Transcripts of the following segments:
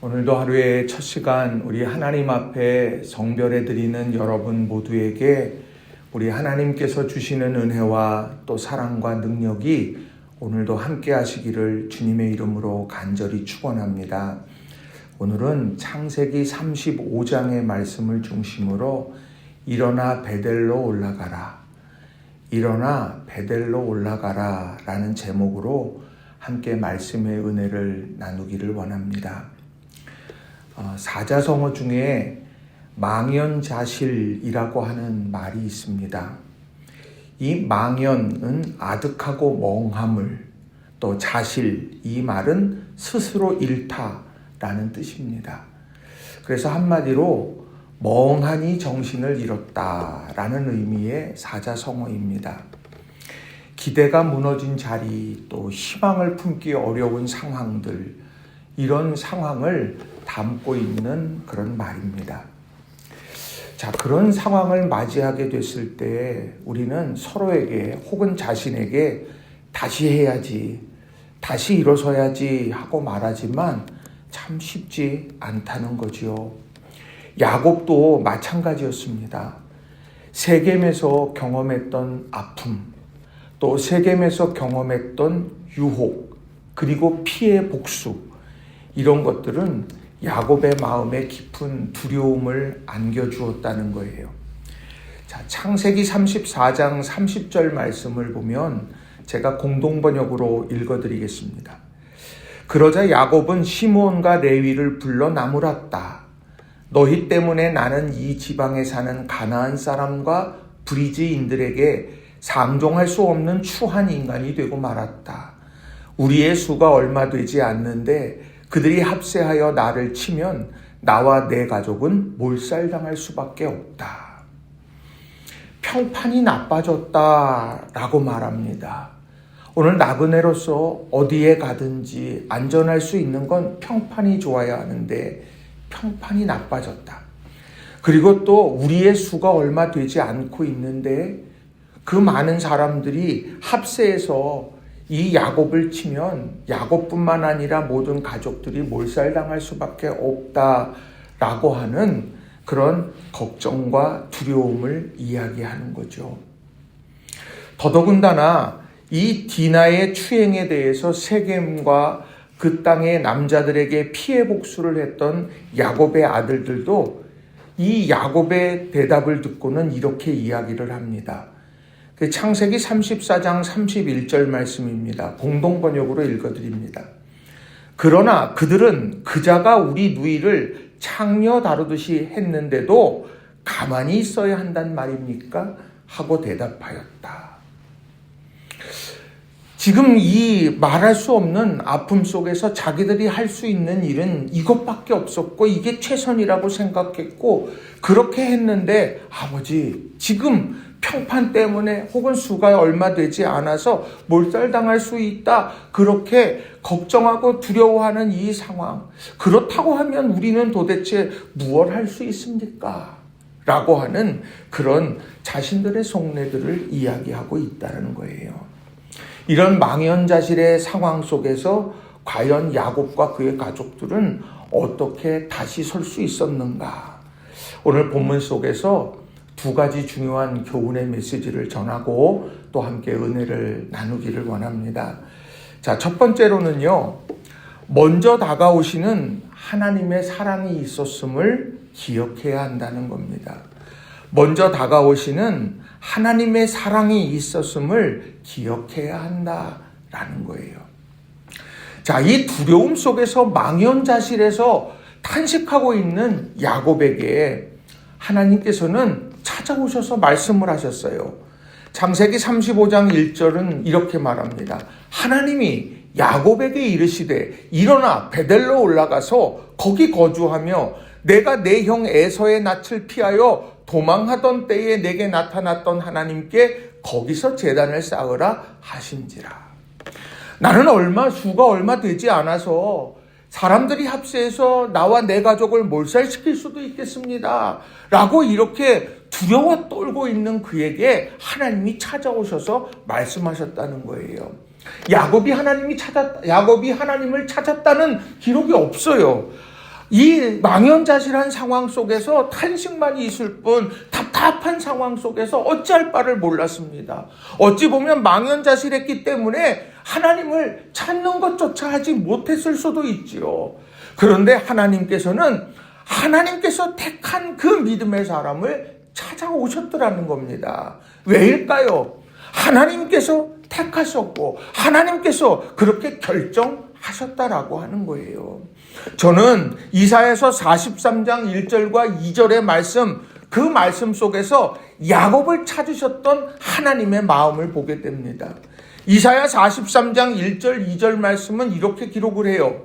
오늘도 하루의 첫 시간 우리 하나님 앞에 성별해 드리는 여러분 모두에게 우리 하나님께서 주시는 은혜와 또 사랑과 능력이 오늘도 함께 하시기를 주님의 이름으로 간절히 축원합니다. 오늘은 창세기 35장의 말씀을 중심으로 일어나 베델로 올라가라, 일어나 베델로 올라가라 라는 제목으로 함께 말씀의 은혜를 나누기를 원합니다. 사자성어 중에 망연자실이라고 하는 말이 있습니다. 이 망연은 아득하고 멍함을, 또 자실, 이 말은 스스로 잃다라는 뜻입니다. 그래서 한마디로 멍하니 정신을 잃었다라는 의미의 사자성어입니다. 기대가 무너진 자리, 또 희망을 품기 어려운 상황들, 이런 상황을 담고 있는 그런 말입니다. 자, 그런 상황을 맞이하게 됐을 때 우리는 서로에게 혹은 자신에게 다시 해야지, 다시 일어서야지 하고 말하지만 참 쉽지 않다는 거지요. 야곱도 마찬가지였습니다. 세겜에서 경험했던 아픔, 또 세겜에서 경험했던 유혹, 그리고 피해 복수, 이런 것들은 야곱의 마음에 깊은 두려움을 안겨주었다는 거예요. 자, 창세기 34장 30절 말씀을 보면 제가 공동번역으로 읽어드리겠습니다. 그러자 야곱은 시므온과 레위를 불러 나무랐다. 너희 때문에 나는 이 지방에 사는 가나안 사람과 브리즈인들에게 상종할 수 없는 추한 인간이 되고 말았다. 우리의 수가 얼마 되지 않는데 그들이 합세하여 나를 치면 나와 내 가족은 몰살당할 수밖에 없다. 평판이 나빠졌다라고 말합니다. 오늘 나그네로서 어디에 가든지 안전할 수 있는 건 평판이 좋아야 하는데 평판이 나빠졌다. 그리고 또 우리의 수가 얼마 되지 않고 있는데 그 많은 사람들이 합세해서 이 야곱을 치면 야곱뿐만 아니라 모든 가족들이 몰살당할 수밖에 없다라고 하는 그런 걱정과 두려움을 이야기하는 거죠. 더더군다나 이 디나의 추행에 대해서 세겜과 그 땅의 남자들에게 피해 복수를 했던 야곱의 아들들도 이 야곱의 대답을 듣고는 이렇게 이야기를 합니다. 창세기 34장 31절 말씀입니다. 공동번역으로 읽어드립니다. 그러나 그들은 그자가 우리 누이를 창녀 다루듯이 했는데도 가만히 있어야 한단 말입니까? 하고 대답하였다. 지금 이 말할 수 없는 아픔 속에서 자기들이 할 수 있는 일은 이것밖에 없었고 이게 최선이라고 생각했고 그렇게 했는데 아버지, 지금 평판 때문에 혹은 수가 얼마 되지 않아서 몰살당할 수 있다, 그렇게 걱정하고 두려워하는 이 상황, 그렇다고 하면 우리는 도대체 무엇을 할 수 있습니까? 라고 하는 그런 자신들의 속내들을 이야기하고 있다는 거예요. 이런 망연자실의 상황 속에서 과연 야곱과 그의 가족들은 어떻게 다시 설 수 있었는가? 오늘 본문 속에서 두 가지 중요한 교훈의 메시지를 전하고 또 함께 은혜를 나누기를 원합니다. 자, 첫 번째로는요, 먼저 다가오시는 하나님의 사랑이 있었음을 기억해야 한다는 겁니다. 먼저 다가오시는 하나님의 사랑이 있었음을 기억해야 한다라는 거예요. 자, 이 두려움 속에서 망연자실해서 탄식하고 있는 야곱에게 하나님께서는 찾아오셔서 말씀을 하셨어요. 창세기 35장 1절은 이렇게 말합니다. 하나님이 야곱에게 이르시되 일어나 베델로 올라가서 거기 거주하며 내가 내 형 에서의 낯을 피하여 도망하던 때에 내게 나타났던 하나님께 거기서 제단을 쌓으라 하신지라. 나는 수가 얼마 되지 않아서 사람들이 합세해서 나와 내 가족을 몰살시킬 수도 있겠습니다 라고 이렇게 두려워 떨고 있는 그에게 하나님이 찾아오셔서 말씀하셨다는 거예요. 야곱이 하나님을 찾았다는 기록이 없어요. 이 망연자실한 상황 속에서 탄식만 있을 뿐 답답한 상황 속에서 어찌할 바를 몰랐습니다. 어찌 보면 망연자실했기 때문에 하나님을 찾는 것조차 하지 못했을 수도 있지요. 그런데 하나님께서 택한 그 믿음의 사람을 찾아오셨더라는 겁니다. 왜일까요? 하나님께서 택하셨고 하나님께서 그렇게 결정하셨다라고 하는 거예요. 저는 이사야서 43장 1절과 2절의 말씀, 그 말씀 속에서 야곱을 찾으셨던 하나님의 마음을 보게 됩니다. 이사야 43장 1절 2절 말씀은 이렇게 기록을 해요.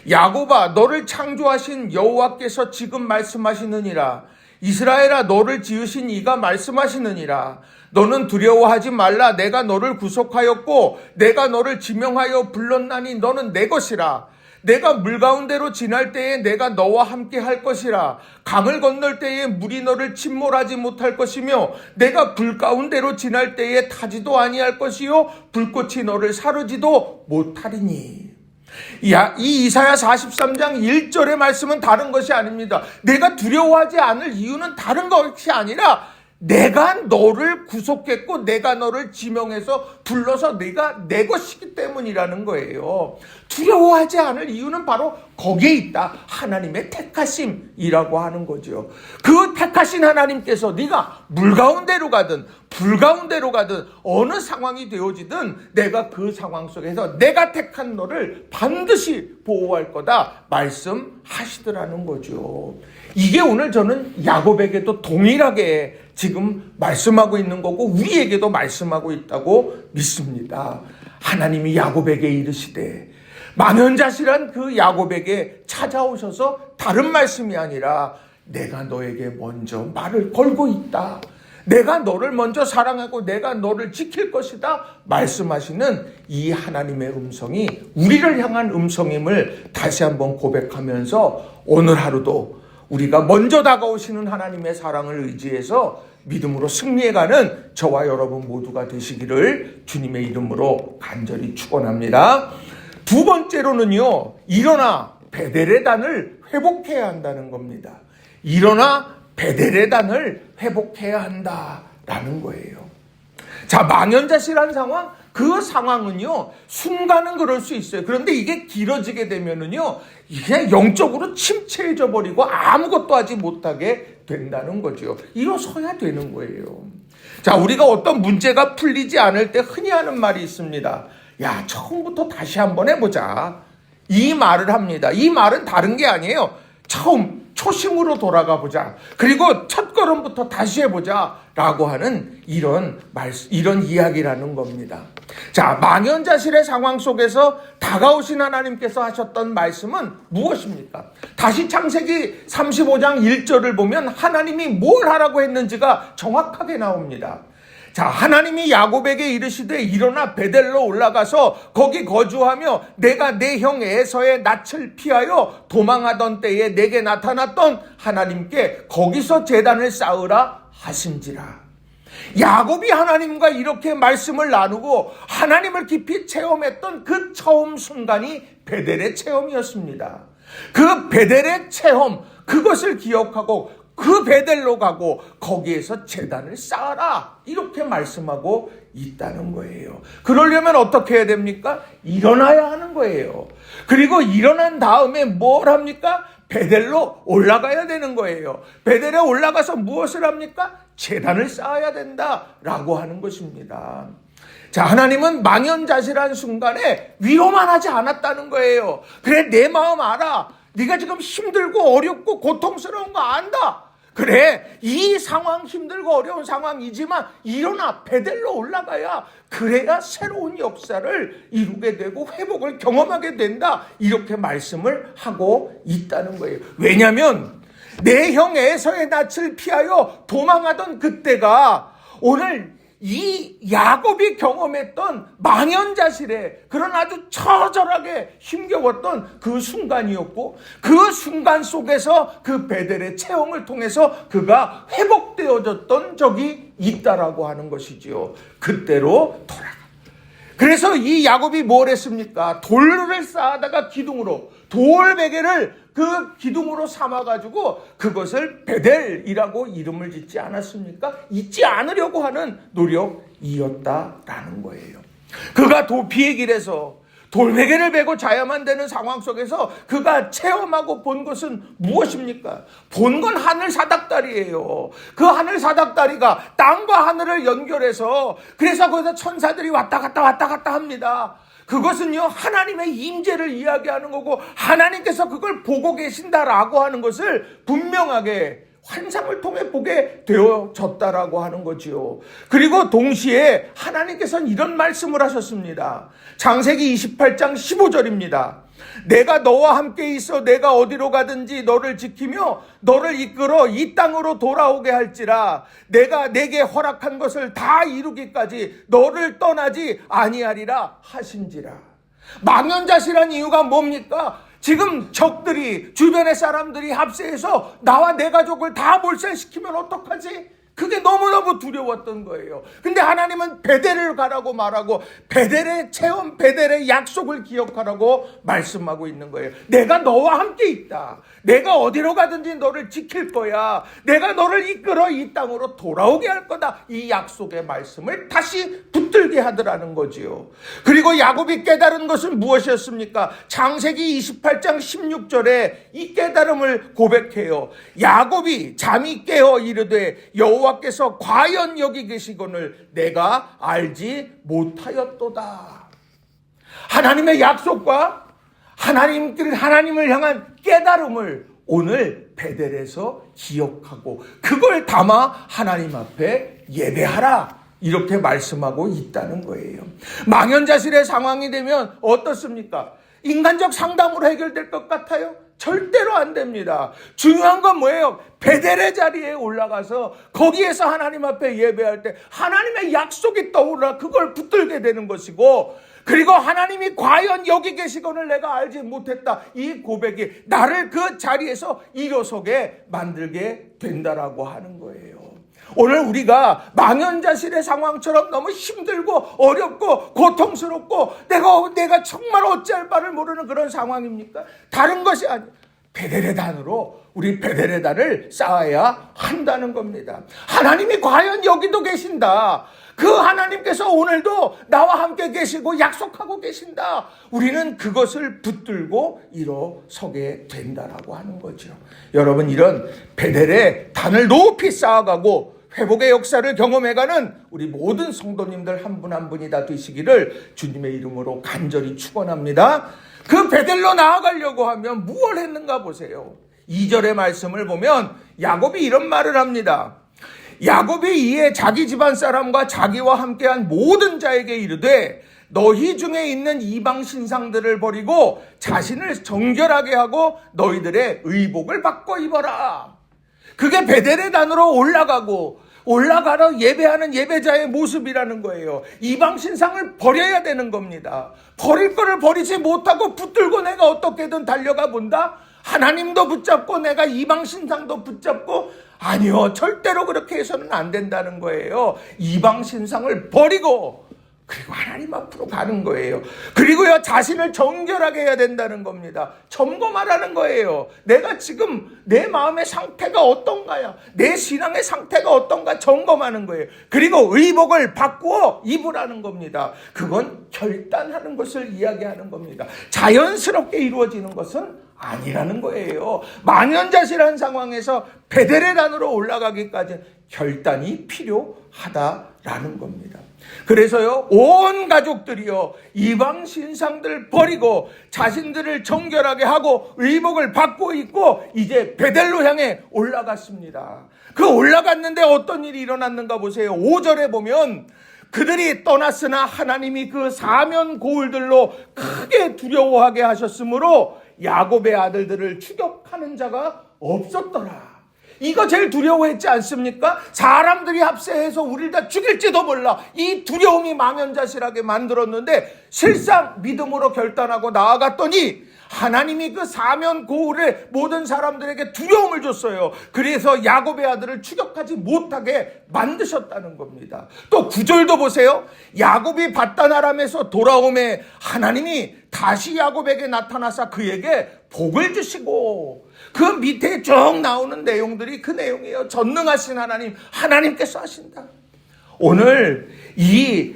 야곱아, 너를 창조하신 여호와께서 지금 말씀하시느니라. 이스라엘아, 너를 지으신 이가 말씀하시느니라. 너는 두려워하지 말라. 내가 너를 구속하였고 내가 너를 지명하여 불렀나니 너는 내 것이라. 내가 물 가운데로 지날 때에 내가 너와 함께 할 것이라. 강을 건널 때에 물이 너를 침몰하지 못할 것이며 내가 불 가운데로 지날 때에 타지도 아니할 것이요 불꽃이 너를 사르지도 못하리니. 이 이사야 43장 1절의 말씀은 다른 것이 아닙니다. 내가 두려워하지 않을 이유는 다른 것이 아니라 내가 너를 구속했고 내가 너를 지명해서 불러서 내가 내 것이기 때문이라는 거예요. 두려워하지 않을 이유는 바로 거기에 있다. 하나님의 택하심이라고 하는 거죠. 그 택하신 하나님께서 네가 물 가운데로 가든 불 가운데로 가든 어느 상황이 되어지든 내가 그 상황 속에서 내가 택한 너를 반드시 보호할 거다 말씀하시더라는 거죠. 이게 오늘 저는 야곱에게도 동일하게 지금 말씀하고 있는 거고 우리에게도 말씀하고 있다고 믿습니다. 하나님이 야곱에게 이르시되 망연자실한 그 야곱에게 찾아오셔서 다른 말씀이 아니라 내가 너에게 먼저 말을 걸고 있다. 내가 너를 먼저 사랑하고 내가 너를 지킬 것이다 말씀하시는 이 하나님의 음성이 우리를 향한 음성임을 다시 한번 고백하면서 오늘 하루도 우리가 먼저 다가오시는 하나님의 사랑을 의지해서 믿음으로 승리해가는 저와 여러분 모두가 되시기를 주님의 이름으로 간절히 축원합니다. 두 번째로는요, 일어나 베델의 단을 회복해야 한다는 겁니다. 일어나 베델의 단을 회복해야 한다라는 거예요. 자, 망연자실한 상황, 그 상황은요, 순간은 그럴 수 있어요. 그런데 이게 길어지게 되면은요, 이게 영적으로 침체해져 버리고 아무것도 하지 못하게 된다는 거죠. 일어서야 되는 거예요. 자, 우리가 어떤 문제가 풀리지 않을 때 흔히 하는 말이 있습니다. 야, 처음부터 다시 한번 해보자. 이 말을 합니다. 이 말은 다른 게 아니에요. 초심으로 돌아가 보자. 그리고 첫 걸음부터 다시 해보자. 라고 하는 이런 이야기라는 겁니다. 자, 망연자실의 상황 속에서 다가오신 하나님께서 하셨던 말씀은 무엇입니까? 다시 창세기 35장 1절을 보면 하나님이 뭘 하라고 했는지가 정확하게 나옵니다. 자, 하나님이 야곱에게 이르시되 일어나 베델로 올라가서 거기 거주하며 내가 내 형 에서의 낯을 피하여 도망하던 때에 내게 나타났던 하나님께 거기서 제단을 쌓으라 하신지라. 야곱이 하나님과 이렇게 말씀을 나누고 하나님을 깊이 체험했던 그 처음 순간이 베델의 체험이었습니다. 그 베델의 체험, 그것을 기억하고 그 베델로 가고 거기에서 제단을 쌓아라 이렇게 말씀하고 있다는 거예요. 그러려면 어떻게 해야 됩니까? 일어나야 하는 거예요. 그리고 일어난 다음에 뭘 합니까? 베델로 올라가야 되는 거예요. 베델에 올라가서 무엇을 합니까? 제단을 쌓아야 된다라고 하는 것입니다. 자, 하나님은 망연자실한 순간에 위로만 하지 않았다는 거예요. 그래, 내 마음 알아. 네가 지금 힘들고 어렵고 고통스러운 거 안다. 그래, 이 상황 힘들고 어려운 상황이지만 일어나 베델로 올라가야 그래야 새로운 역사를 이루게 되고 회복을 경험하게 된다. 이렇게 말씀을 하고 있다는 거예요. 왜냐하면 내 형 에서의 낯을 피하여 도망하던 그때가 오늘 이 야곱이 경험했던 망연자실에 그런 아주 처절하게 힘겨웠던 그 순간이었고 그 순간 속에서 그 베델의 체험을 통해서 그가 회복되어졌던 적이 있다라고 하는 것이지요. 그때로 돌아가. 그래서 이 야곱이 뭘 했습니까? 돌을 쌓아다가 기둥으로 돌베개를 그 기둥으로 삼아가지고 그것을 베델이라고 이름을 짓지 않았습니까? 잊지 않으려고 하는 노력이었다라는 거예요. 그가 도피의 길에서 돌베개를 베고 자야만 되는 상황 속에서 그가 체험하고 본 것은 무엇입니까? 본 건 하늘 사닥다리예요. 그 하늘 사닥다리가 땅과 하늘을 연결해서 그래서 거기서 천사들이 왔다 갔다 합니다. 그것은요, 하나님의 임재를 이야기하는 거고 하나님께서 그걸 보고 계신다라고 하는 것을 분명하게 환상을 통해 보게 되어졌다라고 하는 거지요. 그리고 동시에 하나님께서는 이런 말씀을 하셨습니다. 창세기 28장 15절입니다. 내가 너와 함께 있어 내가 어디로 가든지 너를 지키며 너를 이끌어 이 땅으로 돌아오게 할지라 내가 내게 허락한 것을 다 이루기까지 너를 떠나지 아니하리라 하신지라. 망연자실한 이유가 뭡니까? 지금 적들이, 주변의 사람들이 합세해서 나와 내 가족을 다 몰살시키면 어떡하지? 그게 너무너무 두려웠던 거예요. 근데 하나님은 베델을 가라고 말하고 베델의 체험, 베델의 약속을 기억하라고 말씀하고 있는 거예요. 내가 너와 함께 있다. 내가 어디로 가든지 너를 지킬 거야. 내가 너를 이끌어 이 땅으로 돌아오게 할 거다. 이 약속의 말씀을 다시 붙들게 하더라는 거지요. 그리고 야곱이 깨달은 것은 무엇이었습니까? 창세기 28장 16절에 이 깨달음을 고백해요. 야곱이 잠이 깨어 이르되 여호와께서 과연 여기 계시거늘 내가 알지 못하였도다. 하나님의 약속과 하나님을 향한 깨달음을 오늘 베델에서 기억하고 그걸 담아 하나님 앞에 예배하라. 이렇게 말씀하고 있다는 거예요. 망연자실의 상황이 되면 어떻습니까? 인간적 상담으로 해결될 것 같아요? 절대로 안 됩니다. 중요한 건 뭐예요? 베델의 자리에 올라가서 거기에서 하나님 앞에 예배할 때 하나님의 약속이 떠올라 그걸 붙들게 되는 것이고, 그리고 하나님이 과연 여기 계시거늘 내가 알지 못했다. 이 고백이 나를 그 자리에서 일어서게 만들게 된다라고 하는 거예요. 오늘 우리가 망연자실의 상황처럼 너무 힘들고 어렵고 고통스럽고 내가 정말 어찌할 바를 모르는 그런 상황입니까? 다른 것이 아니에요. 베델의 단으로 우리 베델의 단을 쌓아야 한다는 겁니다. 하나님이 과연 여기도 계신다. 그 하나님께서 오늘도 나와 함께 계시고 약속하고 계신다. 우리는 그것을 붙들고 일어서게 된다라고 하는 거죠. 여러분, 이런 베델의 단을 높이 쌓아가고 회복의 역사를 경험해가는 우리 모든 성도님들 한 분 한 분이 다 되시기를 주님의 이름으로 간절히 축원합니다. 그 베델로 나아가려고 하면 무엇을 했는가 보세요. 2절의 말씀을 보면 야곱이 이런 말을 합니다. 야곱이 이에 자기 집안 사람과 자기와 함께한 모든 자에게 이르되 너희 중에 있는 이방 신상들을 버리고 자신을 정결하게 하고 너희들의 의복을 바꿔 입어라. 그게 베델의 단으로 올라가러 예배하는 예배자의 모습이라는 거예요. 이방 신상을 버려야 되는 겁니다. 버릴 거를 버리지 못하고 붙들고 내가 어떻게든 달려가 본다? 하나님도 붙잡고 내가 이방 신상도 붙잡고, 아니요, 절대로 그렇게 해서는 안 된다는 거예요. 이방 신상을 버리고 그리고 하나님 앞으로 가는 거예요. 그리고요, 자신을 정결하게 해야 된다는 겁니다. 점검하라는 거예요. 내가 지금 내 마음의 상태가 어떤가요? 내 신앙의 상태가 어떤가 점검하는 거예요. 그리고 의복을 바꾸어 입으라는 겁니다. 그건 결단하는 것을 이야기하는 겁니다. 자연스럽게 이루어지는 것은 아니라는 거예요. 망연자실한 상황에서 베델의 단으로 올라가기까지 결단이 필요하다라는 겁니다. 그래서요, 온 가족들이요, 이방 신상들 버리고 자신들을 정결하게 하고 의복을 바꾸어 입고 이제 베델로 향해 올라갔습니다. 그 올라갔는데 어떤 일이 일어났는가 보세요. 5절에 보면 그들이 떠났으나 하나님이 그 사면 고울들로 크게 두려워하게 하셨으므로 야곱의 아들들을 추격하는 자가 없었더라. 이거 제일 두려워했지 않습니까? 사람들이 합세해서 우리를 다 죽일지도 몰라. 이 두려움이 망연자실하게 만들었는데 실상 믿음으로 결단하고 나아갔더니 하나님이 그 사면 고을에 모든 사람들에게 두려움을 줬어요. 그래서 야곱의 아들을 추격하지 못하게 만드셨다는 겁니다. 또 9절도 보세요. 야곱이 밧단 아람에서 돌아오매 하나님이 다시 야곱에게 나타나사 그에게 복을 주시고, 그 밑에 쭉 나오는 내용들이 그 내용이에요. 전능하신 하나님, 하나님께서 하신다. 오늘 이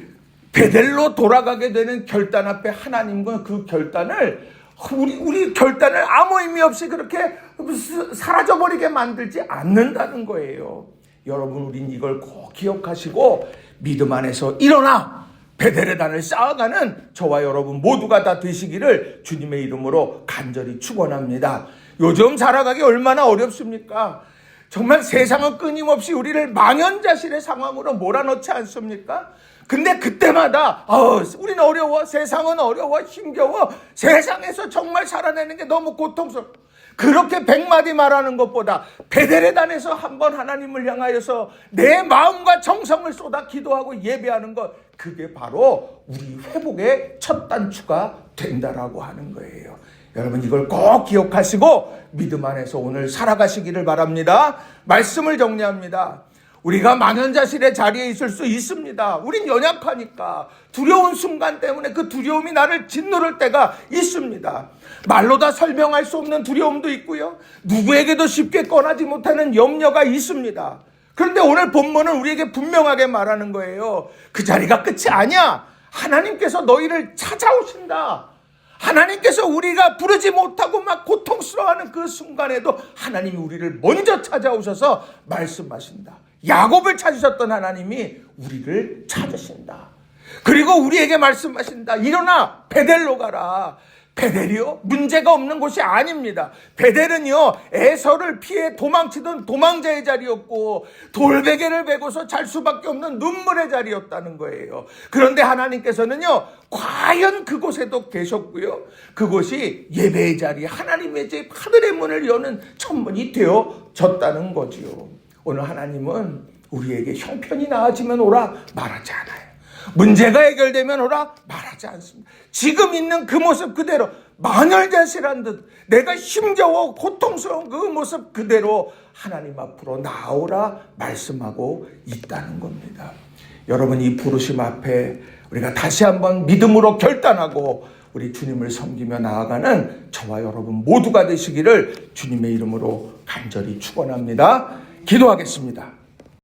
베델로 돌아가게 되는 결단 앞에 하나님과 그 결단을 우리 결단을 아무 의미 없이 그렇게 사라져버리게 만들지 않는다는 거예요. 여러분, 우린 이걸 꼭 기억하시고 믿음 안에서 일어나 베델의 단을 쌓아가는 저와 여러분 모두가 다 되시기를 주님의 이름으로 간절히 축원합니다. 요즘 살아가기 얼마나 어렵습니까? 정말 세상은 끊임없이 우리를 망연자실의 상황으로 몰아넣지 않습니까? 근데 그때마다 우리는 어려워, 세상은 어려워, 힘겨워, 세상에서 정말 살아내는 게 너무 고통스러워. 그렇게 100마디 말하는 것보다 베델의 단에서 한번 하나님을 향하여서 내 마음과 정성을 쏟아 기도하고 예배하는 것, 그게 바로 우리 회복의 첫 단추가 된다라고 하는 거예요. 여러분, 이걸 꼭 기억하시고 믿음 안에서 오늘 살아가시기를 바랍니다. 말씀을 정리합니다. 우리가 망연자실의 자리에 있을 수 있습니다. 우린 연약하니까 두려운 순간 때문에 그 두려움이 나를 짓누를 때가 있습니다. 말로 다 설명할 수 없는 두려움도 있고요. 누구에게도 쉽게 꺼내지 못하는 염려가 있습니다. 그런데 오늘 본문은 우리에게 분명하게 말하는 거예요. 그 자리가 끝이 아니야. 하나님께서 너희를 찾아오신다. 하나님께서 우리가 부르지 못하고 막 고통스러워하는 그 순간에도 하나님이 우리를 먼저 찾아오셔서 말씀하신다. 야곱을 찾으셨던 하나님이 우리를 찾으신다. 그리고 우리에게 말씀하신다. 일어나 베델로 가라. 베델이요? 문제가 없는 곳이 아닙니다. 베델은요, 에서를 피해 도망치던 도망자의 자리였고 돌베개를 베고서 잘 수밖에 없는 눈물의 자리였다는 거예요. 그런데 하나님께서는요, 과연 그곳에도 계셨고요. 그곳이 예배의 자리, 하나님의 집, 하늘의 문을 여는 천문이 되어졌다는 거지요. 오늘 하나님은 우리에게 형편이 나아지면 오라 말하지 않아요. 문제가 해결되면 오라 말하지 않습니다. 지금 있는 그 모습 그대로 망연자실한 듯 내가 힘겨워 고통스러운 그 모습 그대로 하나님 앞으로 나오라 말씀하고 있다는 겁니다. 여러분, 이 부르심 앞에 우리가 다시 한번 믿음으로 결단하고 우리 주님을 섬기며 나아가는 저와 여러분 모두가 되시기를 주님의 이름으로 간절히 축원합니다. 기도하겠습니다.